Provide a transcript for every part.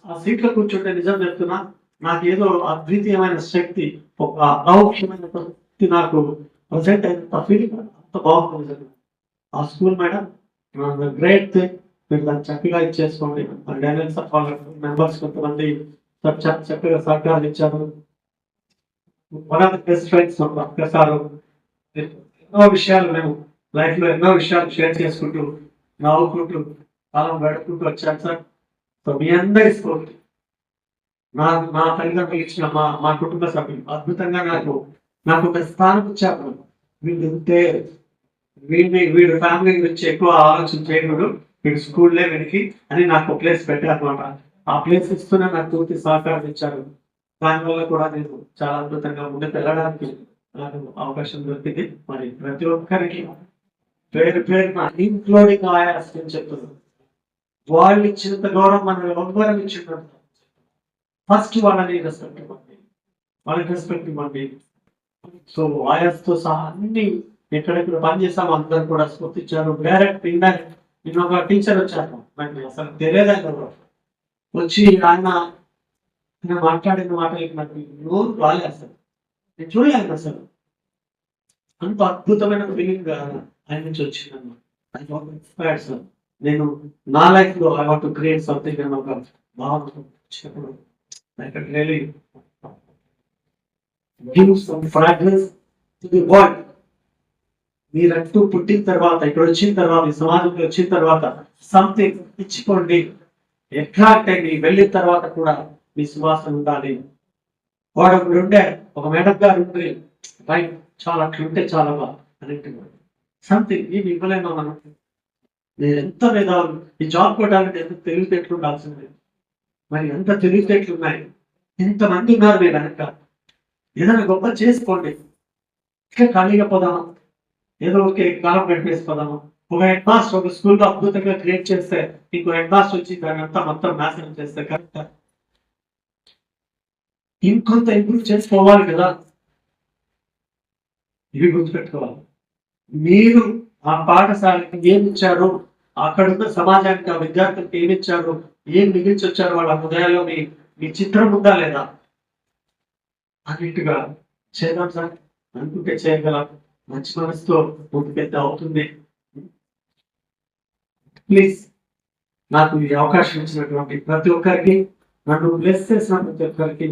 ఆ సీట్లో కూర్చుంటే నిజం చెప్తున్నా, నాకేదో అద్వితీయమైన శక్తి, ఒక అలౌక్యమైన శక్తి నాకు ప్రజెంట్ అయినంత ఫీలింగ్ అంత బాగుంటుంది. ఆ స్కూల్ మేడం గ్రేట్ థింగ్. మీరు దాన్ని చక్కగా ఇచ్చేసుకోండి. డైరెక్ట్స్ ఆఫ్ వాళ్ళ మెంబర్స్ కొంతమంది చక్కగా సహకారం ఇచ్చారు. One of the best friends ఒక్కసారి ఎన్నో విషయాలు మేము లైఫ్ లో ఎన్నో విషయాలు షేర్ చేసుకుంటూ నవ్వుకుంటూ కాలం గడుపుకుంటూ వచ్చాను సార్. సో మీ అందరి స్ఫూర్తి, మా తల్లిదండ్రులు ఇచ్చిన మా కుటుంబ సభ్యులు అద్భుతంగా నాకు ఒక స్థానం ఇచ్చారు. వీళ్ళు ఉంటే వీడు ఫ్యామిలీ గురించి ఎక్కువ ఆలోచన చేయకూడదు, వీడు స్కూల్లే వీడికి అని నాకు ప్లేస్ పెట్టారనమాట. ఆ ప్లేస్ ఇస్తూనే నాకు పూర్తి సహకారం ఇచ్చారు. దానివల్ల కూడా నేను చాలా అద్భుతంగా ముందుకు వెళ్ళడానికి నాకు అవకాశం దొరికింది. మరి ప్రతి ఒక్కరికి పేరున ఇంక్లూడింగ్ ఆయాస్ అని చెప్తున్నాను. వాళ్ళు ఇచ్చినంత గౌరవం మనం ఎవ్వరం ఇచ్చినట్టు ఫస్ట్ వాళ్ళని రెస్పెక్ట్ ఇవ్వండి, వాళ్ళకి రెస్పెక్ట్ ఇవ్వండి. సో ఆయాస్తో సహా అన్ని ఎక్కడెక్కడ పనిచేస్తామో అందరు కూడా స్ఫూర్తిచ్చారు. డైరెక్ట్ ఇండైరెక్ట్ నేను ఒక టీచర్ వచ్చాను, నాకు అసలు తెలియదు వచ్చి ఆయన మాట్లాడిన మాటలకి నాకు నోరు రాలేదు. అసలు నేను చూడలేదు అసలు. అంత అద్భుతమైన ఫీలింగ్ ఆయన నుంచి వచ్చిందన్నమాట. I want inspired sir. నేను నా లైఫ్ లో I want to create something అని ఒక భావన వచ్చినప్పుడు I can really give some fragrance to the world. మీరంటూ పుట్టిన తర్వాత, ఇక్కడ వచ్చిన తర్వాత, ఈ సమాజంలో వచ్చిన తర్వాత సంథింగ్ ఇచ్చుకోండి. ఎట్లా అంటే మీ వెళ్ళిన తర్వాత కూడా మీ సువాసన ఉండాలి. వాడు ఒకడు ఉండే, ఒక మేడం గారు ఉండి రైట్ చాలా అట్లుంటే చాలా బాగా అన్నట్టుగా సంథింగ్ ఇవి ఇవ్వలేమో మనం. నేను ఎంత మేధావులు, ఈ జాబ్ కొట్టాలంటే ఎంత తెలివితేటలు ఉండాల్సింది. మరి ఎంత తెలివితేటలు ఉన్నాయి, ఎంతమంది ఉన్నారు మీరు వెనక. ఏదైనా గొప్ప చేసుకోండి. ఇట్లా ఖాళీగా పోదామా, ఏదో ఒక కాలం గడిపేసిపోదామా. ఒక హెడ్ మాస్టర్ ఒక స్కూల్లో అద్భుతంగా క్రియేట్ చేస్తే ఇంకో హెడ్ మాస్టర్ వచ్చి దాని అంతా మొత్తం నాశనం చేస్తే కరెక్ట్. ఇంకొంత ఇంప్రూవ్ చేసుకోవాలి కదా. ఇవి గుర్తుపెట్టుకోవాలి. మీరు ఆ పాఠశాలకి ఏమి ఇచ్చారు, అక్కడున్న సమాజానికి ఆ విద్యార్థులకు ఏమి ఇచ్చారు, ఏం మిగిల్చి వచ్చారు వాళ్ళ హృదయాల్లో మీ చిత్రం ఉందా లేదా అన్నిట్టుగా చేద్దాం సార్. అనుకుంటే చేయగలం. మంచి మనసుతో ముందుకెళ్తే అవుతుంది. ప్లీజ్ నాకు ఈ అవకాశం ఇచ్చినటువంటి ప్రతి ఒక్కరికి, నన్ను బ్లెస్ చేసిన ప్రతి ఒక్కరికి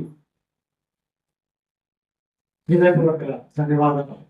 ధన్యవాదాలు.